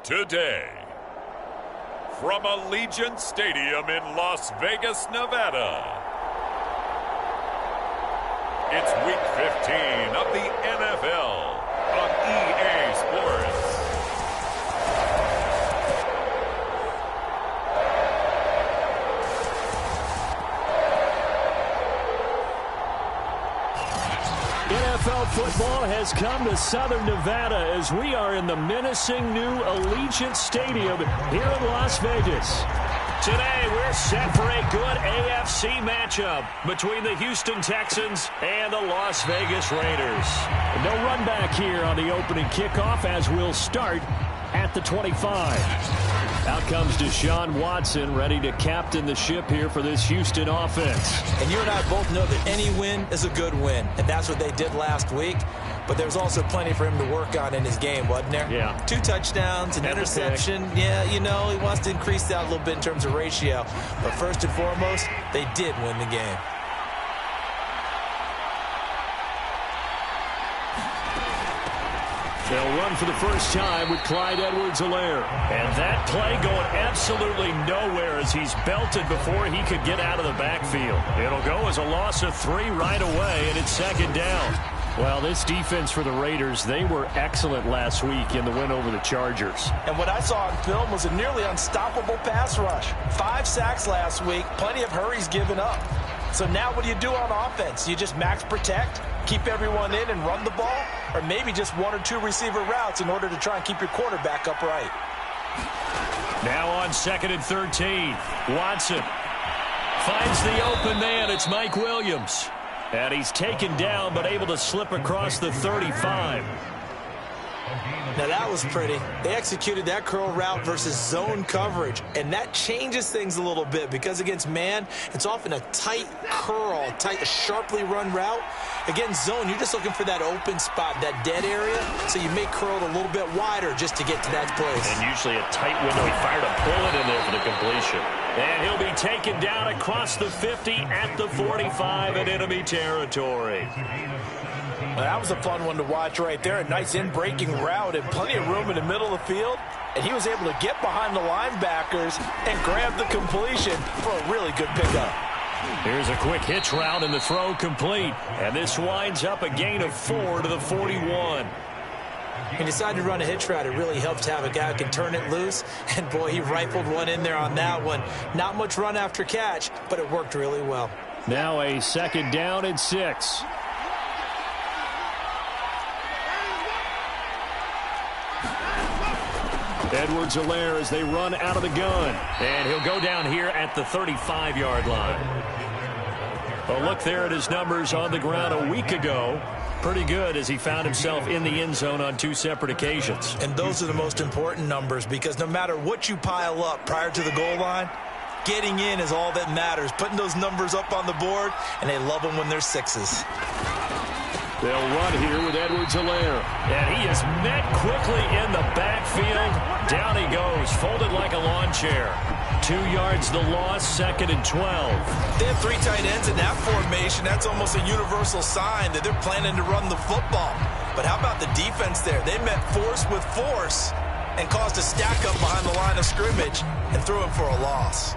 Today, from Allegiant Stadium in Las Vegas, Nevada, it's Week 15 of the NFL on EA Sports. NFL football has come to Southern Nevada as we are in the menacing new Allegiant Stadium here in Las Vegas. Today, we're set for a good AFC matchup between the Houston Texans and the Las Vegas Raiders. No run back here on the opening kickoff as we'll start at the 25. Out comes Deshaun Watson, ready to captain the ship here for this Houston offense. And you and I both know that any win is a good win, and that's what they did last week. But there's also plenty for him to work on in his game, wasn't there? Yeah. 2 touchdowns, an interception. Yeah, you know, he wants to increase that a little bit in terms of ratio. But first and foremost, they did win the game. They'll run for the first time with Clyde Edwards-Helaire. And that play going absolutely nowhere as he's belted before he could get out of the backfield. It'll go as a loss of 3 right away, and it's second down. Well, this defense for the Raiders, they were excellent last week in the win over the Chargers. And what I saw on film was a nearly unstoppable pass rush. 5 sacks last week, plenty of hurries given up. So now what do you do on offense? You just max protect, keep everyone in and run the ball, or maybe just 1 or 2 receiver routes in order to try and keep your quarterback upright. Now on 2nd and 13, Watson finds the open man. It's Mike Williams. And he's taken down but able to slip across the 35. Now that was pretty. They executed that curl route versus zone coverage, and that changes things a little bit because against man, it's often a tight curl, a sharply run route. Against zone, you're just looking for that open spot, that dead area, so you may curl it a little bit wider just to get to that place. And usually a tight window. He fired a bullet in there for the completion. And he'll be taken down across the 50 at the 45 in enemy territory. Well, that was a fun one to watch right there. A nice in-breaking route and plenty of room in the middle of the field. And he was able to get behind the linebackers and grab the completion for a really good pickup. Here's a quick hitch route and the throw complete. And this winds up a gain of 4 to the 41. He decided to run a hitch route. It really helps to have a guy who can turn it loose. And, boy, he rifled one in there on that one. Not much run after catch, but it worked really well. Now a 2nd down and 6. Edwards-Helaire as they run out of the gun. And he'll go down here at the 35-yard line. A look there at his numbers on the ground a week ago. Pretty good as he found himself in the end zone on 2 separate occasions. And those are the most important numbers because no matter what you pile up prior to the goal line, getting in is all that matters. Putting those numbers up on the board, and they love them when they're 6s. They'll run here with Edwards-Helaire. And he is met quickly in the backfield. Down he goes, folded like a lawn chair. 2 yards the loss, 2nd and 12. They have 3 tight ends in that formation. That's almost a universal sign that they're planning to run the football. But how about the defense there? They met force with force and caused a stack up behind the line of scrimmage and threw him for a loss.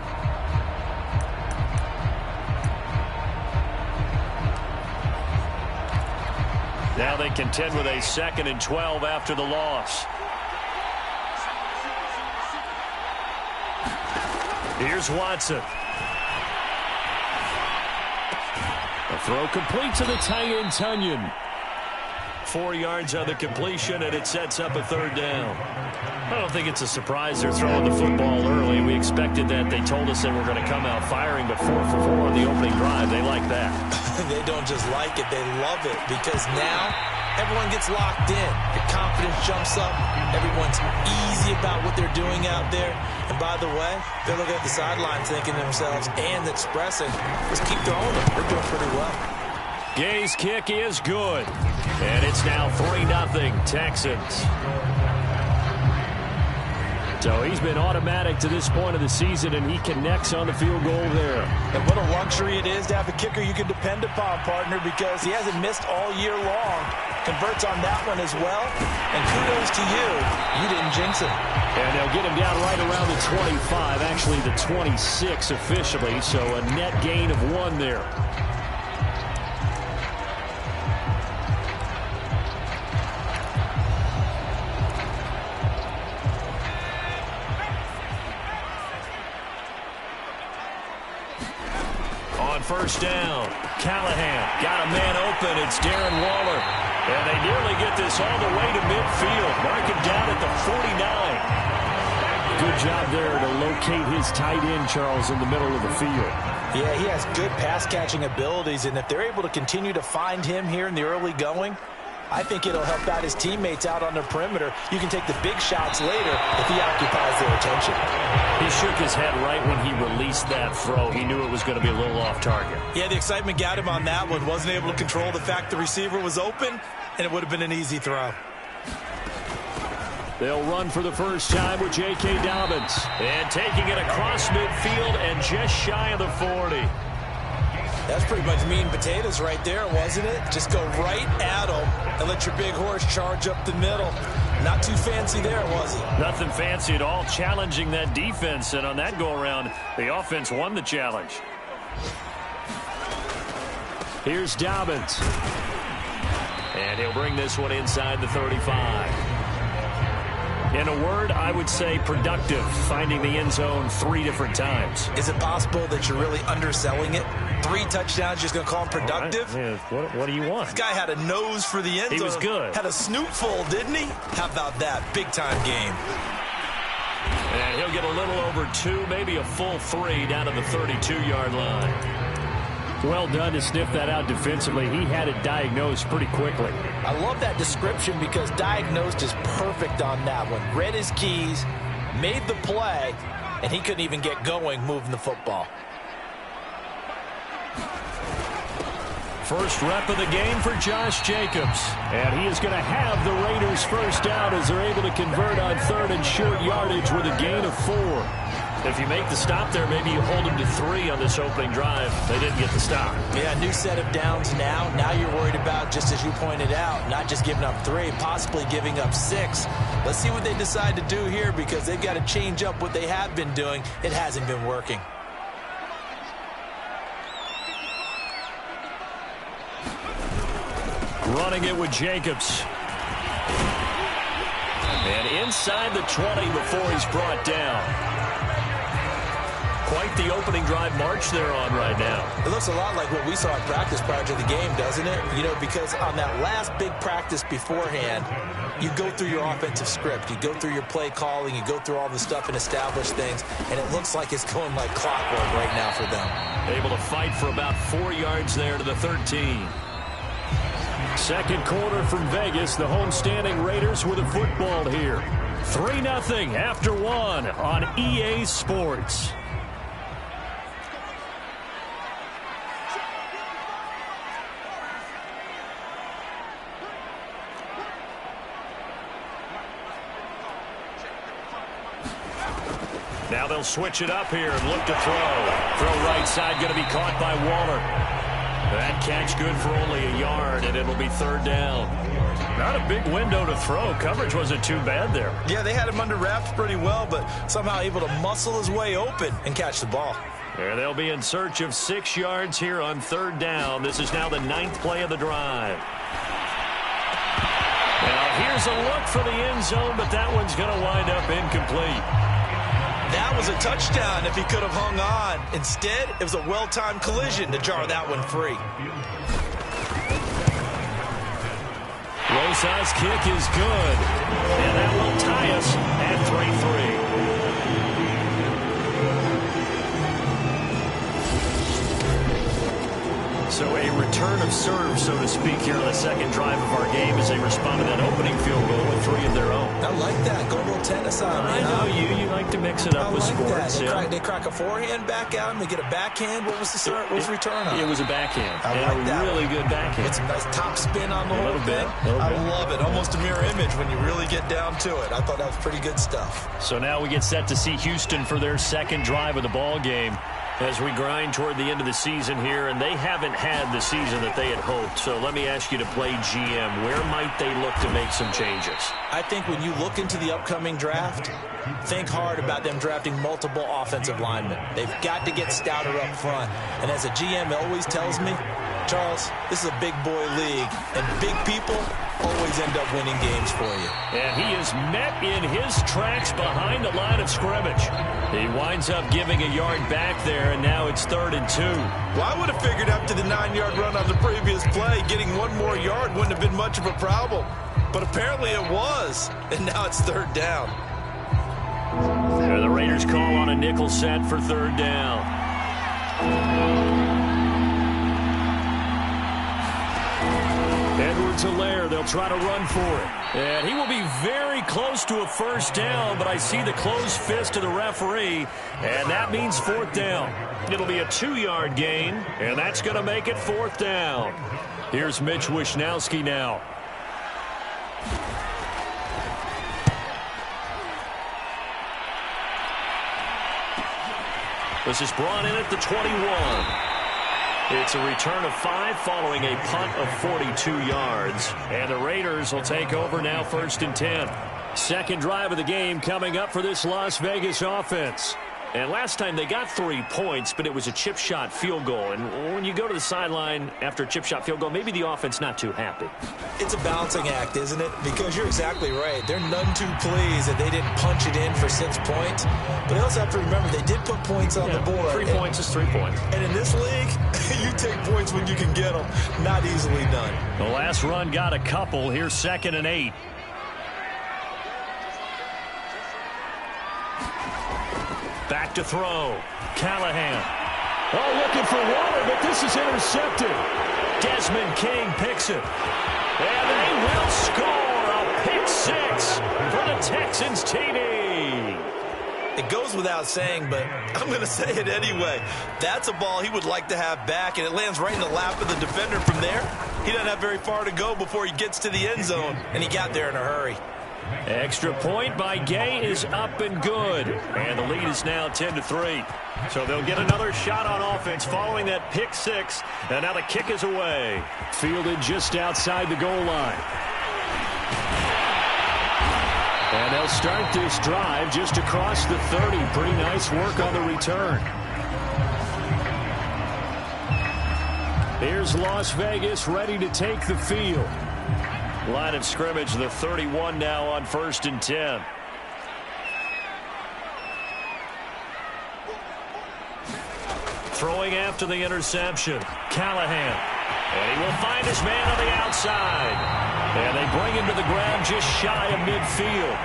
Now they contend with a 2nd and 12 after the loss. Here's Watson. A throw complete to the tight end, Tunyon. 4 yards on the completion, and it sets up a 3rd down. I don't think it's a surprise they're throwing the football early. We expected that. They told us they were going to come out firing, but 4 for 4 on the opening drive. They like that. They don't just like it, they love it, because now everyone gets locked in. Their confidence jumps up. Everyone's easy about what they're doing out there. And by the way, they're looking at the sidelines thinking to themselves and expressing, just keep throwing them. They're doing pretty well. Gay's kick is good. And it's now 3-0 Texans. So he's been automatic to this point of the season, and he connects on the field goal there. And what a luxury it is to have a kicker you can depend upon, partner, because he hasn't missed all year long. converts on that one as well. And kudos to you. You didn't jinx him. And they'll get him down right around the 25, actually the 26 officially, so a net gain of 1 there. On first down, Callahan got a man open. It's Darren Waller. And they nearly get this all the way to midfield. Mark him down at the 49. Good job there to locate his tight end, Charles, in the middle of the field. Yeah, he has good pass-catching abilities, and if they're able to continue to find him here in the early going, I think it'll help out his teammates out on the perimeter. You can take the big shots later if he occupies their attention. He shook his head right when he released that throw. He knew it was going to be a little off target. Yeah, the excitement got him on that one. Wasn't able to control the fact the receiver was open, and it would have been an easy throw. They'll run for the first time with J.K. Dobbins. And taking it across midfield and just shy of the 40. That's pretty much meat and potatoes right there, wasn't it? Just go right at him and let your big horse charge up the middle. Not too fancy there, was it? Nothing fancy at all, challenging that defense. And on that go-around, the offense won the challenge. Here's Dobbins. And he'll bring this one inside the 35. In a word, I would say productive, finding the end zone 3 different times. Is it possible that you're really underselling it? 3 touchdowns, just going to call him productive? Right. Yeah, what do you want? This guy had a nose for the end zone. He was good. Had a snoot full, didn't he? How about that? Big-time game. And he'll get a little over 2, maybe a full 3 down to the 32-yard line. Well done to sniff that out defensively. He had it diagnosed pretty quickly. I love that description because diagnosed is perfect on that one. Read his keys, made the play, and he couldn't even get going moving the football. First rep of the game for Josh Jacobs. And he is going to have the Raiders first down as they're able to convert on 3rd and short yardage with a gain of 4. If you make the stop there, maybe you hold them to 3 on this opening drive. They didn't get the stop. Yeah, new set of downs now. Now you're worried about, just as you pointed out, not just giving up 3, possibly giving up 6. Let's see what they decide to do here because they've got to change up what they have been doing. It hasn't been working. Running it with Jacobs. And inside the 20 before he's brought down. Quite the opening drive march they're on right now. It looks a lot like what we saw in practice prior to the game, doesn't it? You know, because on that last big practice beforehand, you go through your offensive script. You go through your play calling. You go through all the stuff and establish things. And it looks like it's going like clockwork right now for them. Able to fight for about 4 yards there to the 13. Second quarter from Vegas. The homestanding Raiders with a football here. 3-0 after 1 on EA Sports. Now they'll switch it up here and look to throw. Throw right side, going to be caught by Waller. That catch good for only a yard, and it'll be 3rd down. Not a big window to throw. Coverage wasn't too bad there. Yeah, they had him under wraps pretty well, but somehow able to muscle his way open and catch the ball. There they'll be in search of 6 yards here on 3rd down. This is now the 9th play of the drive. Now here's a look for the end zone, but that one's going to wind up incomplete. That was a touchdown if he could have hung on. Instead, it was a well-timed collision to jar that one free. Rosa's kick is good. And that will tie us at 3-3. So a return of serve, so to speak, here on the second drive of our game as they respond to that opening field goal with 3 of their own. I like that. Go a little tennis on. I know you like to mix it up with sports. They crack a forehand back out and they get a backhand. What was the start? What was the return on? It was a backhand. I like that. Really good backhand. It's a nice top spin on the whole thing. I love it. Almost a mirror image when you really get down to it. I thought that was pretty good stuff. So now we get set to see Houston for their second drive of the ball game as we grind toward the end of the season here, and they haven't had the season that they had hoped. So let me ask you to play GM. Where might they look to make some changes? I think when you look into the upcoming draft, think hard about them drafting multiple offensive linemen. They've got to get stouter up front. And as a GM, it always tells me, Charles, this is a big boy league, and big people always end up winning games for you. And he is met in his tracks behind the line of scrimmage. He winds up giving a yard back there, and now it's 3rd and 2. Well, I would have figured after the 9-yard run on the previous play, getting one more yard wouldn't have been much of a problem. But apparently it was, and now it's 3rd down. And the Raiders call on a nickel set for 3rd down. Edwards-Helaire, they'll try to run for it. And he will be very close to a 1st down, but I see the closed fist of the referee, and that means 4th down. It'll be a 2-yard gain, and that's going to make it 4th down. Here's Mitch Wishnowsky now. This is brought in at the 21. It's a return of 5 following a punt of 42 yards. And the Raiders will take over now 1st and 10. Second drive of the game coming up for this Las Vegas offense. And last time they got 3 points, but it was a chip shot field goal. And when you go to the sideline after a chip shot field goal, maybe the offense not too happy. It's a balancing act, isn't it? Because you're exactly right. They're none too pleased that they didn't punch it in for 6 points. But they also have to remember they did put points on the board. 3 points is 3 points. And in this league, you take points when you can get them. Not easily done. The last run got a couple. Here's 2nd and 8. Back to throw. Callahan. Oh, looking for water, but this is intercepted. Desmond King picks it. And they will score a pick 6 for the Texans TD. It goes without saying, but I'm going to say it anyway. That's a ball he would like to have back, and it lands right in the lap of the defender from there. He doesn't have very far to go before he gets to the end zone, and he got there in a hurry. Extra point by Gay is up and good. And the lead is now 10-3. So they'll get another shot on offense following that pick 6. And now the kick is away. Fielded just outside the goal line. And they'll start this drive just across the 30. Pretty nice work on the return. Here's Las Vegas ready to take the field. Line of scrimmage, the 31 now on 1st and 10. Throwing after the interception. Callahan. And he will find his man on the outside. And they bring him to the ground just shy of midfield.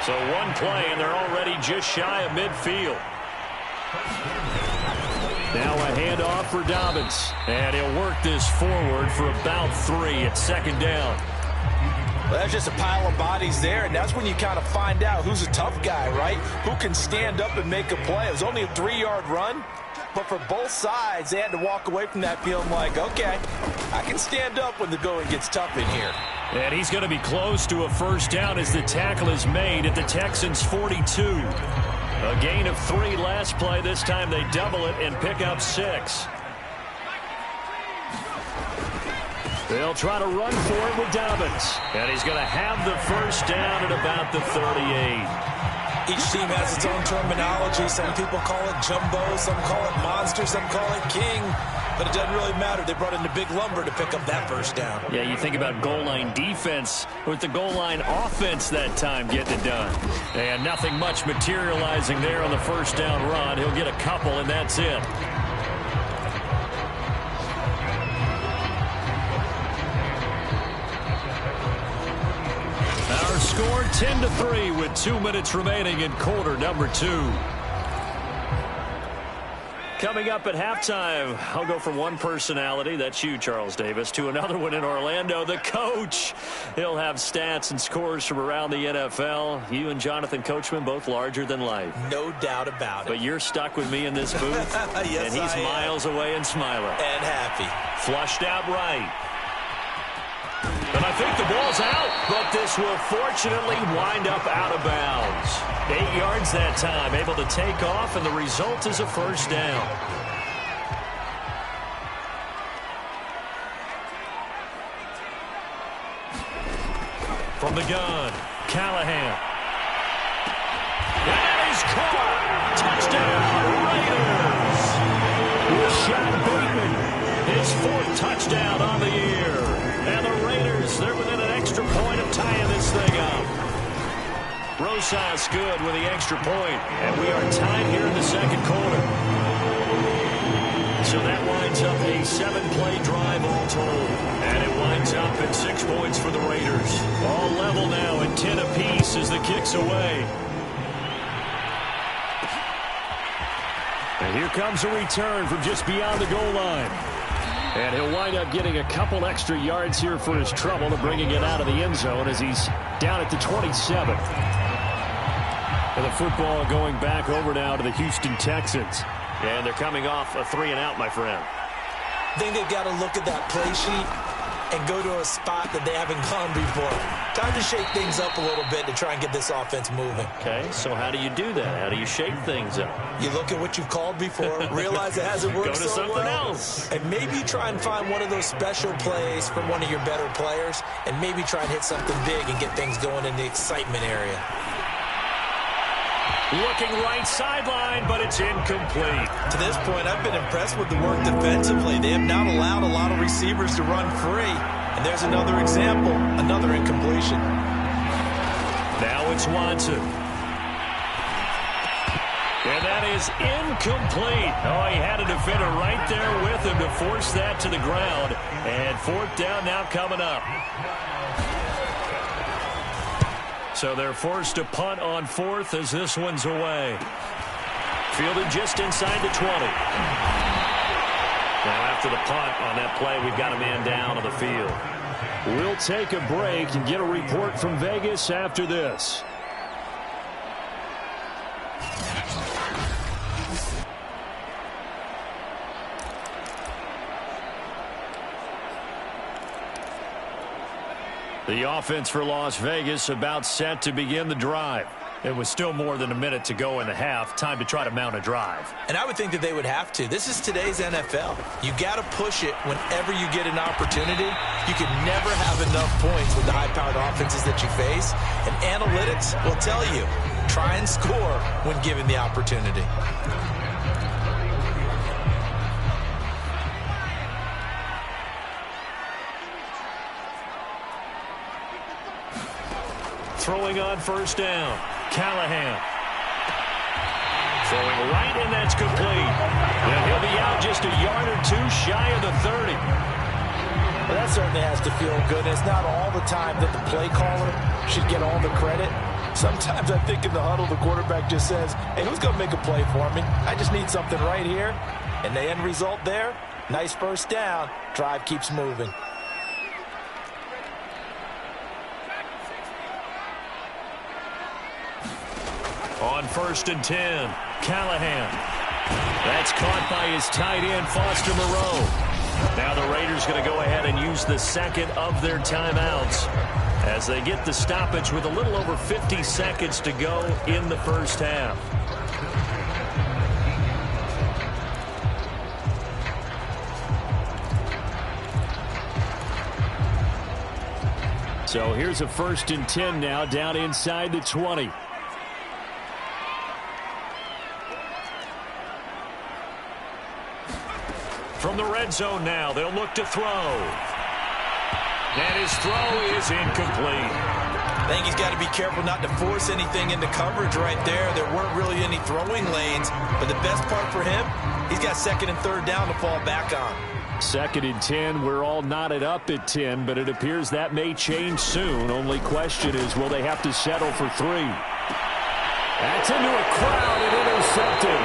So one play, and they're already just shy of midfield. Now a handoff for Dobbins. And he'll work this forward for about 3 at 2nd down. Well, that's just a pile of bodies there, and that's when you kind of find out who's a tough guy, right? Who can stand up and make a play. It was only a 3-yard run, but for both sides, they had to walk away from that feeling like, okay, I can stand up when the going gets tough in here. And he's going to be close to a 1st down as the tackle is made at the Texans' 42. A gain of 3 last play. This time they double it and pick up 6. They'll try to run for it with Dobbins. And he's going to have the 1st down at about the 38. Each team has its own terminology. Some people call it jumbo, some call it monster, some call it king. But it doesn't really matter. They brought in the big lumber to pick up that 1st down. Yeah, you think about goal line defense with the goal line offense that time getting it done. And nothing much materializing there on the 1st down run. He'll get a couple, and that's it. Our score 10-3 with 2 minutes remaining in quarter number 2. Coming up at halftime, I'll go from one personality, that's you, Charles Davis, to another one in Orlando, the coach. He'll have stats and scores from around the NFL. You and Jonathan Coachman, both larger than life. No doubt about it. But you're stuck with me in this booth, yes, and he's miles away and smiling. And happy. Flushed out right. And I think the ball's out, but this will fortunately wind up out of bounds. 8 yards that time, able to take off, and the result is a 1st down. From the gun, Callahan. That is caught. Touchdown, Raiders. Rashad Bateman, his 4th touchdown on the year. And the Raiders, they're within an extra point of tying this thing up. Rosas good with the extra point, and we are tied here in the second quarter. So that winds up a 7-play drive all told. And it winds up at 6 points for the Raiders. All level now at 10 apiece as the kick's away. And here comes a return from just beyond the goal line. And he'll wind up getting a couple extra yards here for his trouble to bringing it out of the end zone as he's down at the 27. And the football going back over now to the Houston Texans. And they're coming off a 3-and-out, my friend. I think they've got to look at that play sheet and go to a spot that they haven't gone before. Time to shake things up a little bit to try and get this offense moving. Okay, so how do you do that? How do you shake things up? You look at what you've called before, realize it hasn't worked so well. Go to something else. And maybe you try and find one of those special plays from one of your better players, and maybe try and hit something big and get things going in the excitement area. Looking right sideline, but it's incomplete. To this point, I've been impressed with the work defensively. They have not allowed a lot of receivers to run free. And there's another example, another incompletion. Now it's Watson. And that is incomplete. Oh, he had a defender right there with him to force that to the ground. And 4th down now coming up. So they're forced to punt on 4th as this one's away. Fielded just inside the 20. Now after the punt on that play, we've got a man down on the field. We'll take a break and get a report from Vegas after this. The offense for Las Vegas about set to begin the drive. It was still more than a minute to go in the half. Time to try to mount a drive. And I would think that they would have to. This is today's NFL. You got to push it whenever you get an opportunity. You can never have enough points with the high-powered offenses that you face. And analytics will tell you, try and score when given the opportunity. Throwing on 1st down. Callahan. Throwing right, and that's complete. And he'll be out just a yard or 2 shy of the 30. Well, that certainly has to feel good. It's not all the time that the play caller should get all the credit. Sometimes I think in the huddle, the quarterback just says, hey, who's going to make a play for me? I just need something right here. And the end result there, nice 1st down. Drive keeps moving. On 1st and 10, Callahan. That's caught by his tight end, Foster Moreau. Now the Raiders going to go ahead and use the 2nd of their timeouts as they get the stoppage with a little over 50 seconds to go in the 1st half. So here's a 1st and 10 now down inside the 20. From the red zone now, they'll look to throw. And his throw is incomplete. I think he's got to be careful not to force anything into coverage right there. There weren't really any throwing lanes. But the best part for him, he's got 2nd and 3rd down to fall back on. 2nd and 10. We're all knotted up at 10, but it appears that may change soon. Only question is, will they have to settle for 3? That's into a crowd and intercepted.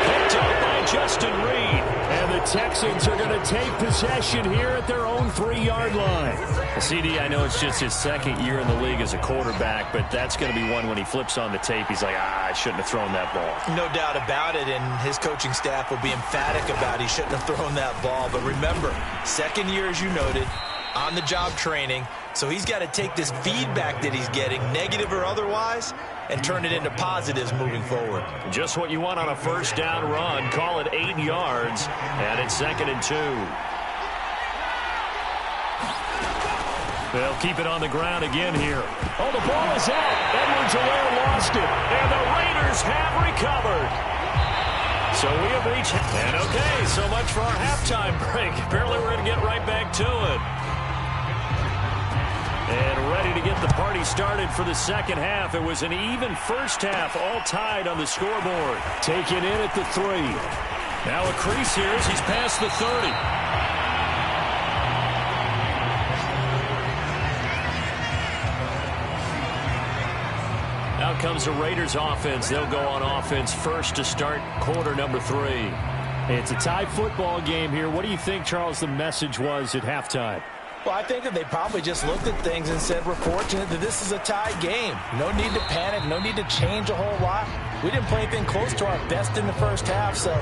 Picked up by Justin Reed. And the Texans are going to take possession here at their own 3-yard line. CD, I know it's just his 2nd year in the league as a quarterback, but that's going to be one when he flips on the tape. He's like, I shouldn't have thrown that ball. No doubt about it, and his coaching staff will be emphatic about he shouldn't have thrown that ball. But remember, 2nd year, as you noted, on-the-job training. So he's got to take this feedback that he's getting, negative or otherwise, and turn it into positives moving forward. Just what you want on a 1st down run. Call it 8 yards, and it's 2nd and 2. They'll keep it on the ground again here. Oh, the ball is out. Edwards-Helaire lost it. And the Raiders have recovered. So we have reached. And okay, so much for our halftime break. Apparently we're going to get right back to it. And ready to get the party started for the second half. It was an even first half, all tied on the scoreboard. Taken in at the 3. Now a crease here as he's past the 30. Out comes the Raiders offense. They'll go on offense first to start quarter number 3. It's a tie football game here. What do you think, Charles, the message was at halftime? Well, I think that they probably just looked at things and said, we're fortunate that this is a tie game. No need to panic, no need to change a whole lot. We didn't play anything close to our best in the first half, so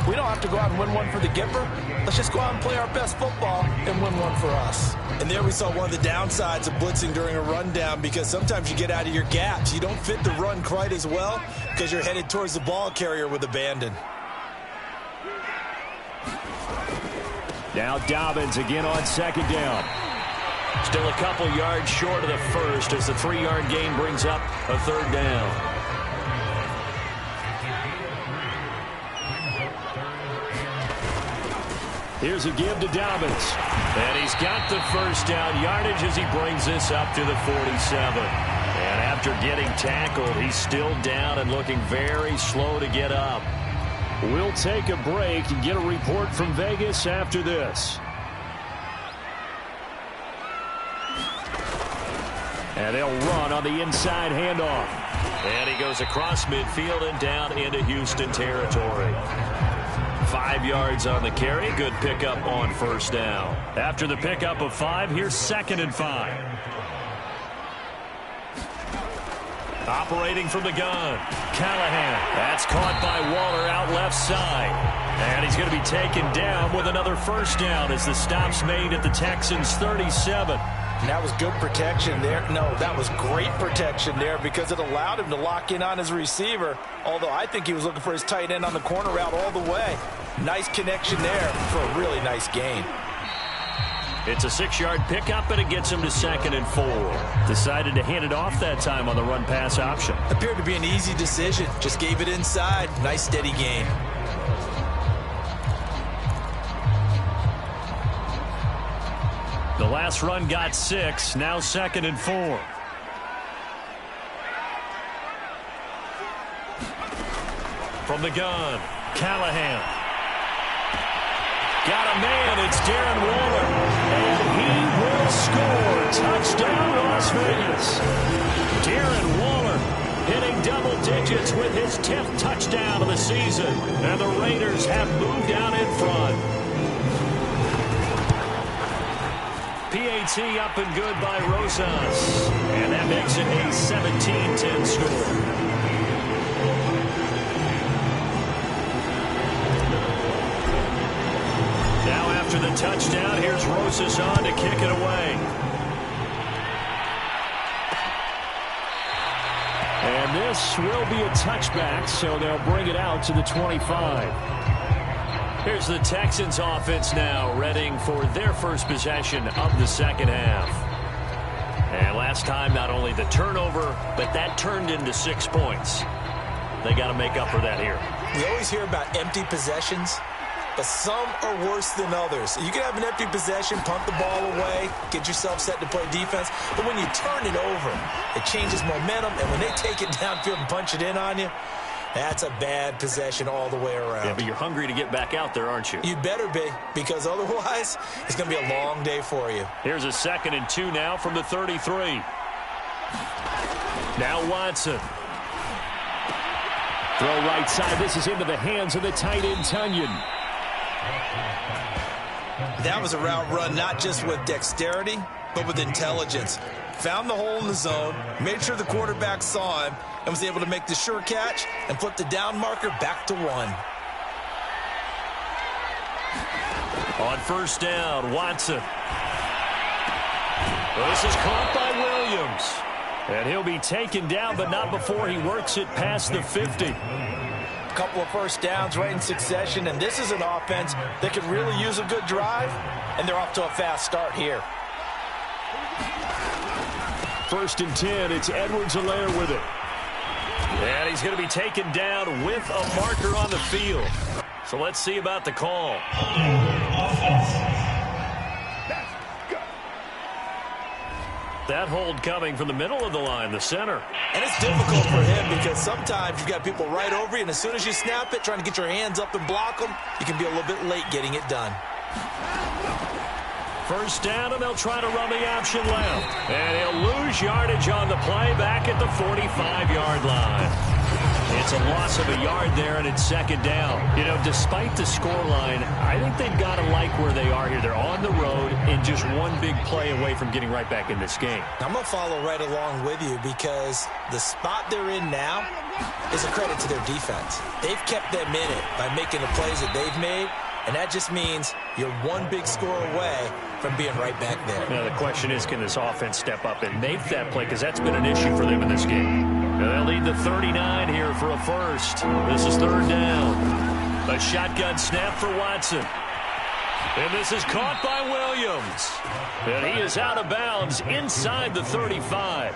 we don't have to go out and win one for the Gipper. Let's just go out and play our best football and win one for us. And there we saw one of the downsides of blitzing during a rundown, because sometimes you get out of your gaps. You don't fit the run quite as well because you're headed towards the ball carrier with abandon. Now Dobbins again on second down. Still a couple yards short of the first as the 3-yard gain brings up a third down. Here's a give to Dobbins. And he's got the first down yardage as he brings this up to the 47. And after getting tackled, he's still down and looking very slow to get up. We'll take a break and get a report from Vegas after this. And they'll run on the inside handoff. And he goes across midfield and down into Houston territory. 5 yards on the carry. Good pickup on first down. After the pickup of 5, here's 2nd and 5. Operating from the gun, Callahan. That's caught by Waller out left side. And he's going to be taken down with another first down as the stop's made at the Texans' 37. And that was good protection there. No, that was great protection there because it allowed him to lock in on his receiver, although I think he was looking for his tight end on the corner route all the way. Nice connection there for a really nice gain. It's a 6-yard pickup, and it gets him to 2nd and 4. Decided to hand it off that time on the run-pass option. Appeared to be an easy decision. Just gave it inside. Nice, steady gain. The last run got 6. Now 2nd and 4. From the gun, Callahan. Got a man, it's Darren Waller, and he will score. Touchdown, Las Vegas. Darren Waller hitting double digits with his 10th touchdown of the season, and the Raiders have moved out in front. PAT up and good by Rosas, and that makes it a 17-10 score. After the touchdown, here's Rosas on to kick it away. And this will be a touchback, so they'll bring it out to the 25. Here's the Texans offense now, readying for their first possession of the second half. And last time, not only the turnover, but that turned into 6 points. They got to make up for that here. We always hear about empty possessions, but some are worse than others. You can have an empty possession, punt the ball away, get yourself set to play defense, but when you turn it over, it changes momentum, and when they take it downfield and punch it in on you, that's a bad possession all the way around. Yeah, but you're hungry to get back out there, aren't you? You better be, because otherwise, it's going to be a long day for you. Here's a 2nd and 2 now from the 33. Now Watson. Throw right side. This is into the hands of the tight end, Tunyon. That was a route run not just with dexterity, but with intelligence. Found the hole in the zone, made sure the quarterback saw him, and was able to make the sure catch and flip the down marker back to 1. On first down, Watson. Well, this is caught by Williams. And he'll be taken down, but not before he works it past the 50. Couple of first downs right in succession, and this is an offense that could really use a good drive, and they're off to a fast start here. First and 10, it's Edwards-Helaire with it. And he's going to be taken down with a marker on the field. So let's see about the call. That hold coming from the middle of the line, the center. And it's difficult for him because sometimes you've got people right over you, and as soon as you snap it, trying to get your hands up and block them, you can be a little bit late getting it done. First down, and they'll try to run the option left. And he'll lose yardage on the play back at the 45-yard line. It's a loss of a yard there, and it's second down. You know, despite the scoreline, I think they've got to like where they are here. They're on the road and just one big play away from getting right back in this game. I'm going to follow right along with you because the spot they're in now is a credit to their defense. They've kept them in it by making the plays that they've made, and that just means you're one big score away from being right back there. Now, the question is, can this offense step up and make that play? Because that's been an issue for them in this game. Now, they'll lead the 39 here for a first. This is third down. A shotgun snap for Watson. And this is caught by Williams. And he is out of bounds inside the 35.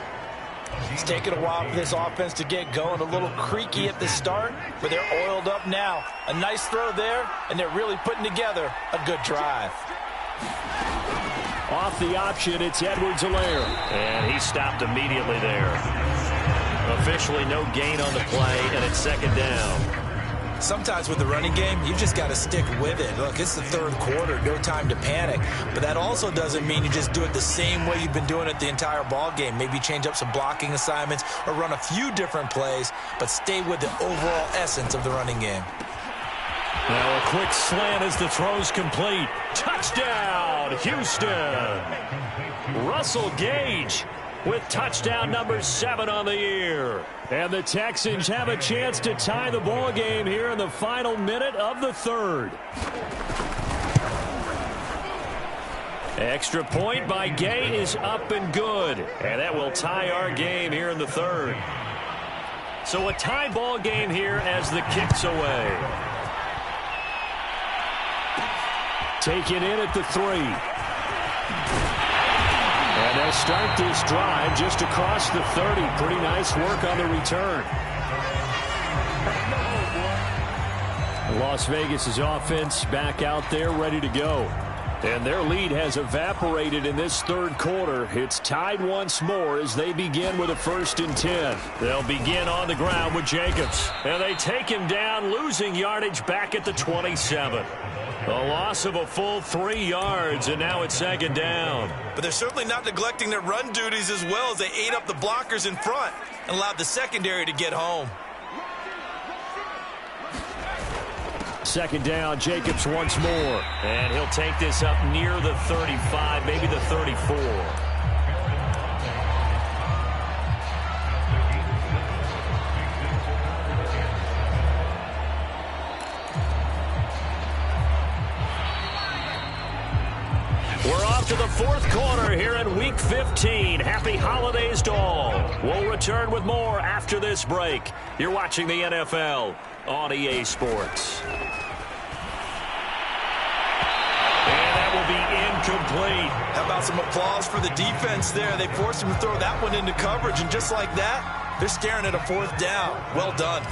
It's taken a while for this offense to get going. A little creaky at the start, but they're oiled up now. A nice throw there, and they're really putting together a good drive. Off the option, it's Edwards-Helaire. And he stopped immediately there. Officially no gain on the play, and it's second down. Sometimes with the running game, you just got to stick with it. Look, it's the third quarter, no time to panic. But that also doesn't mean you just do it the same way you've been doing it the entire ball game. Maybe change up some blocking assignments or run a few different plays, but stay with the overall essence of the running game. Now a quick slant as the throw's complete. Touchdown, Houston! Russell Gage with touchdown number 7 on the year. And the Texans have a chance to tie the ball game here in the final minute of the third. Extra point by Gay is up and good. And that will tie our game here in the third. So a tie ball game here as the kick's away. Taken in at the 3. And they'll start this drive just across the 30. Pretty nice work on the return. Las Vegas' offense back out there ready to go. And their lead has evaporated in this third quarter. It's tied once more as they begin with a first and 10. They'll begin on the ground with Jacobs. And they take him down, losing yardage back at the 27. A loss of a full 3 yards, and now it's second down. But they're certainly not neglecting their run duties as well as they ate up the blockers in front and allowed the secondary to get home. Second down, Jacobs once more. And he'll take this up near the 35, maybe the 34. We're off to the fourth quarter here in Week 15. Happy holidays to all. We'll return with more after this break. You're watching the NFL on EA Sports. And that will be incomplete. How about some applause for the defense there? They forced him to throw that one into coverage, and just like that, they're staring at a fourth down. Well done.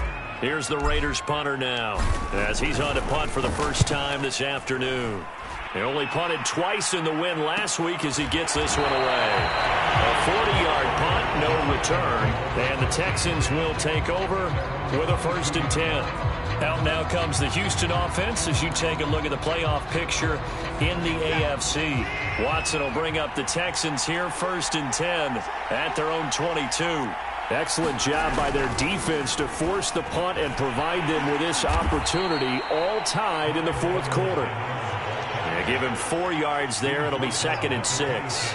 Here's the Raiders punter now as he's on to punt for the first time this afternoon. He only punted twice in the win last week as he gets this one away. A 40-yard punt, no return, and the Texans will take over with a first and 10. Out now comes the Houston offense as you take a look at the playoff picture in the AFC. Watson will bring up the Texans here, first and 10 at their own 22. Excellent job by their defense to force the punt and provide them with this opportunity, all tied in the fourth quarter. Give him 4 yards there. It'll be second and 6.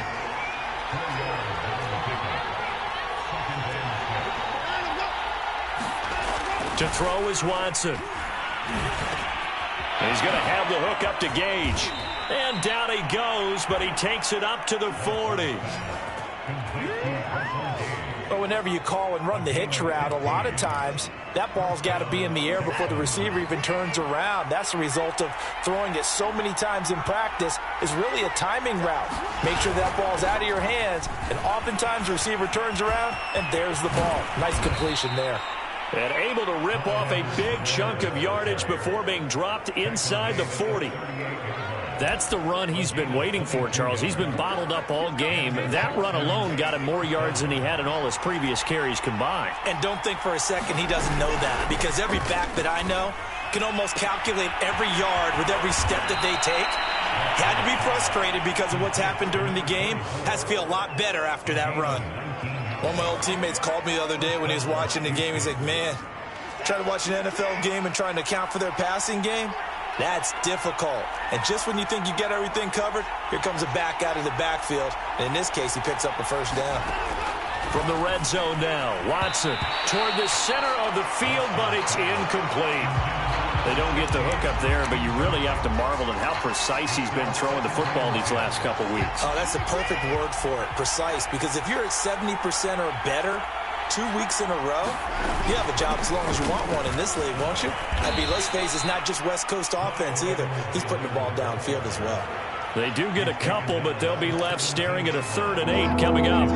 To throw is Watson. He's going to have the hook up to Gage. And down he goes, but he takes it up to the 40. But whenever you call and run the hitch route, a lot of times that ball's got to be in the air before the receiver even turns around. That's the result of throwing it so many times in practice is really a timing route. Make sure that ball's out of your hands, and oftentimes the receiver turns around, and there's the ball. Nice completion there. And able to rip off a big chunk of yardage before being dropped inside the 40. That's the run he's been waiting for, Charles. He's been bottled up all game. That run alone got him more yards than he had in all his previous carries combined. And don't think for a second he doesn't know that, because every back that I know can almost calculate every yard with every step that they take. Had to be frustrated because of what's happened during the game. Has to feel a lot better after that run. One of my old teammates called me the other day when he was watching the game. He's like, man, trying to watch an NFL game and trying to account for their passing game, that's difficult. And just when you think you get everything covered, here comes a back out of the backfield. And in this case, he picks up a first down. From the red zone now, Watson toward the center of the field, but it's incomplete. They don't get the hook up there, but you really have to marvel at how precise he's been throwing the football these last couple weeks. Oh, that's the perfect word for it, precise. Because if you're at 70% or better 2 weeks in a row, you have a job as long as you want one in this league, won't you? I mean, let's face it, it's not just West Coast offense either. He's putting the ball downfield as well. They do get a couple, but they'll be left staring at a 3rd and 8 coming up.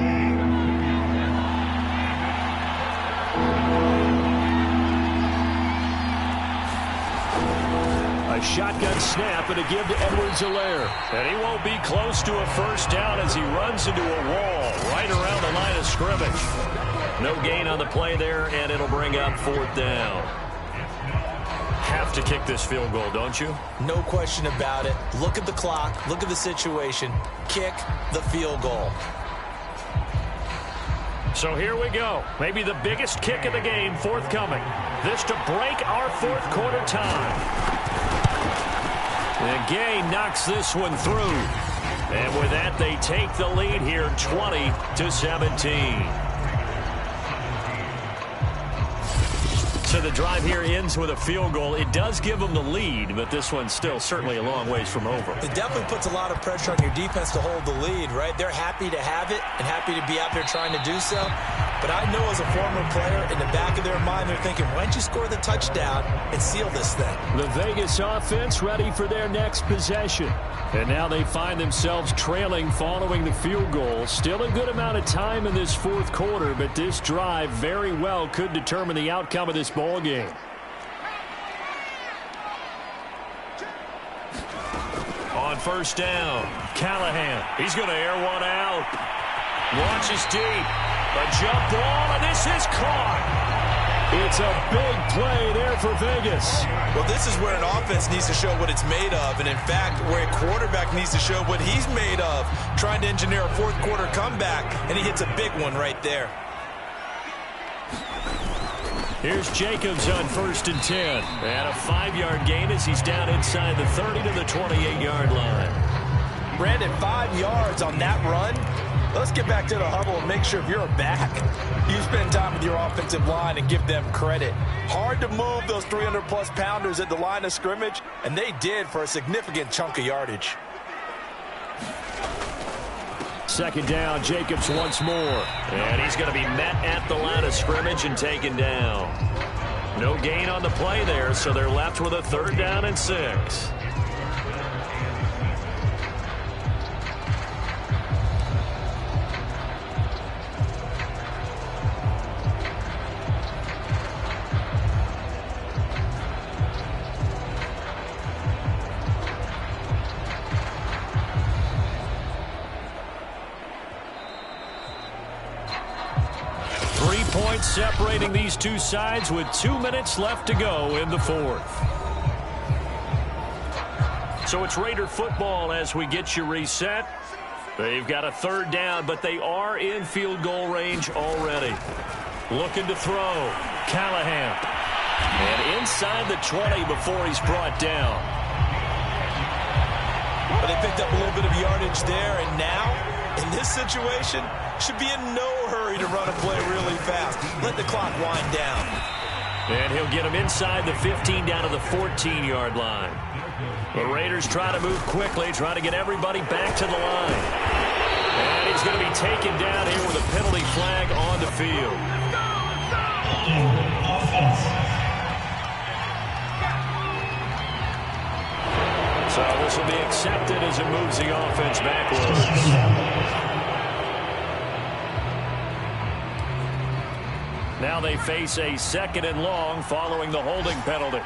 A shotgun snap and a give to Edwards-Helaire. And he won't be close to a first down as he runs into a wall right around the line of scrimmage. No gain on the play there, and it'll bring up 4th down. Have to kick this field goal, don't you? No question about it. Look at the clock. Look at the situation. Kick the field goal. So here we go. Maybe the biggest kick of the game forthcoming. This to break our 4th quarter time. And Gay knocks this one through. And with that, they take the lead here 20-17. So the drive here ends with a field goal. It does give them the lead, but this one's still certainly a long ways from over. It definitely puts a lot of pressure on your defense to hold the lead, right? They're happy to have it and happy to be out there trying to do so. But I know as a former player, in the back of their mind, they're thinking, why don't you score the touchdown and seal this thing? The Vegas offense ready for their next possession. And now they find themselves trailing following the field goal. Still a good amount of time in this 4th quarter, but this drive very well could determine the outcome of this ball game. On first down, Callahan. He's going to air one out. Launches deep. A jump ball, and this is caught. It's a big play there for Vegas. Well, this is where an offense needs to show what it's made of, and in fact, where a quarterback needs to show what he's made of, trying to engineer a 4th quarter comeback, and he hits a big one right there. Here's Jacobs on 1st and 10. And a 5-yard gain as he's down inside the 30 to the 28-yard line. Brandon, 5 yards on that run. Let's get back to the huddle and make sure if you're a back, you spend time with your offensive line and give them credit. Hard to move those 300-plus pounders at the line of scrimmage, and they did for a significant chunk of yardage. 2nd down, Jacobs once more. And he's going to be met at the line of scrimmage and taken down. No gain on the play there, so they're left with a 3rd down and 6. Separating these two sides with 2 minutes left to go in the 4th. So it's Raider football as we get you reset. They've got a 3rd down, but they are in field goal range already. Looking to throw. Callahan. And inside the 20 before he's brought down. But they picked up a little bit of yardage there, and now, in this situation, should be in no hurry to run a play really fast. Let the clock wind down. And he'll get him inside the 15 down to the 14-yard line. The Raiders try to move quickly, try to get everybody back to the line. And he's going to be taken down here with a penalty flag on the field. So this will be accepted as it moves the offense backwards. Now they face a 2nd and long following the holding penalty.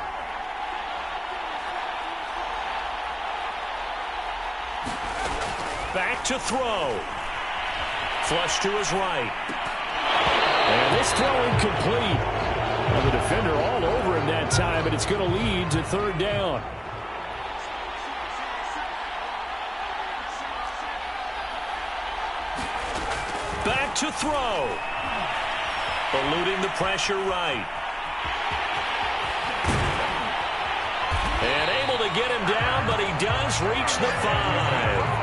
Back to throw. Flush to his right. And this throw incomplete. Well, the defender all over him that time, but it's going to lead to 3rd down. Back to throw. Eluding the pressure right. And able to get him down, but he does reach the 5.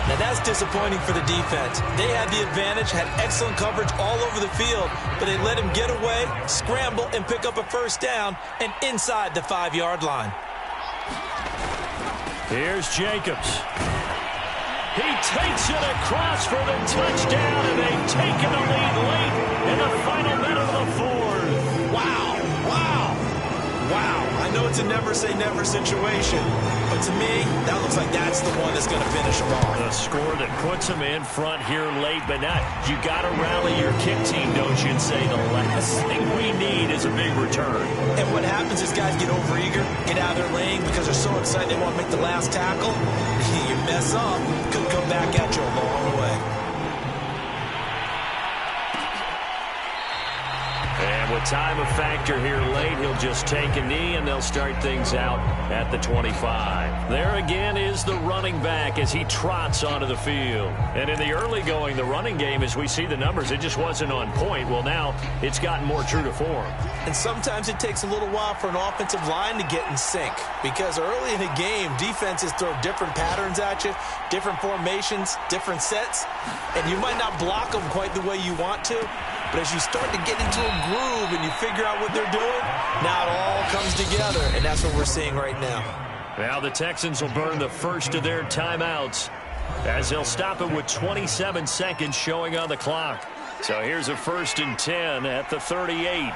Now that's disappointing for the defense. They had the advantage, had excellent coverage all over the field, but they let him get away, scramble, and pick up a 1st down and inside the 5-yard line. Here's Jacobs. He takes it across for the touchdown, and they've taken the lead late in the final minute of the 4th. Wow, wow, wow. I know it's a never-say-never situation, but to me, that looks like that's the one that's going to finish them off. A score that puts them in front here late, but not. You got to rally your kick team, don't you, and say the last thing we need is a big return. And what happens is guys get overeager, get out of their lane because they're so excited they want to make the last tackle. You mess up, could come back at you a long way. And with time a factor here late, he'll just take a knee, and they'll start things out at the 25. There again is the running back as he trots onto the field. And in the early going, the running game, as we see the numbers, it just wasn't on point. Well, now it's gotten more true to form. And sometimes it takes a little while for an offensive line to get in sync, because early in the game, defenses throw different patterns at you, different formations, different sets, and you might not block them quite the way you want to. But as you start to get into a groove and you figure out what they're doing, now it all comes together, and that's what we're seeing right now. Now the Texans will burn the first of their timeouts as they'll stop it with 27 seconds showing on the clock. So here's a 1st and 10 at the 38.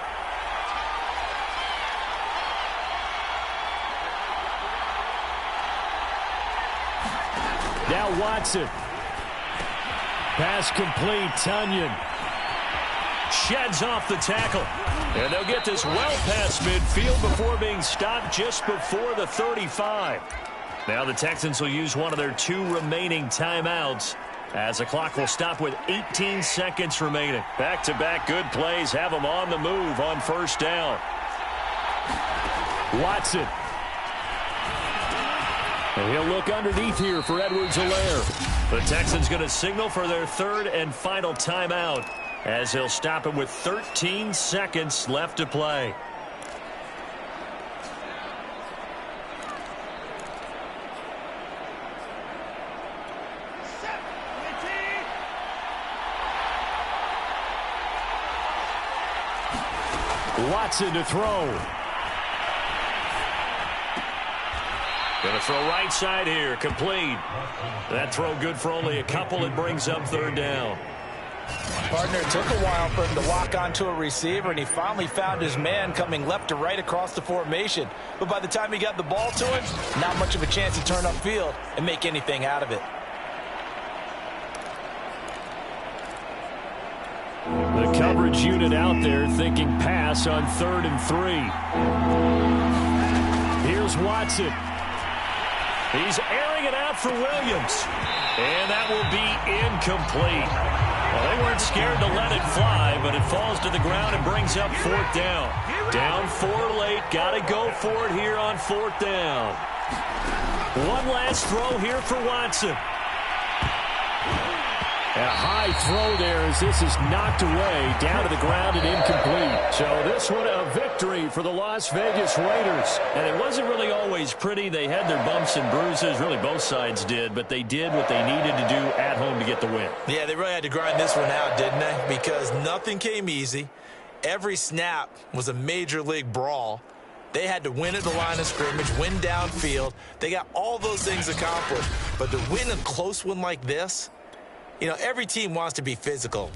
Now Watson. Pass complete. Tunyon sheds off the tackle. And they'll get this well past midfield before being stopped just before the 35. Now the Texans will use one of their 2 remaining timeouts as the clock will stop with 18 seconds remaining. Back-to-back good plays have them on the move on 1st down. Watson. And he'll look underneath here for Edwards-Helaire. The Texans going to signal for their 3rd and final timeout as he'll stop it with 13 seconds left to play. Watson to throw. Going to throw right side here, complete. That throw good for only a couple. It brings up 3rd down. Partner, it took a while for him to lock onto a receiver, and he finally found his man coming left to right across the formation. But by the time he got the ball to him, not much of a chance to turn upfield and make anything out of it. The coverage unit out there thinking pass on 3rd and 3. Here's Watson. He's airing it out for Williams. And that will be incomplete. Well, they weren't scared to let it fly, but it falls to the ground and brings up 4th down. Down 4 late. Got to go for it here on 4th down. One last throw here for Watson. And a high throw there as this is knocked away down to the ground and incomplete. So this one a victory for the Las Vegas Raiders. And it wasn't really always pretty. They had their bumps and bruises. Really both sides did. But they did what they needed to do at home to get the win. Yeah, they really had to grind this one out, didn't they? Because nothing came easy. Every snap was a major league brawl. They had to win at the line of scrimmage, win downfield. They got all those things accomplished. But to win a close one like this, you know, every team wants to be physical.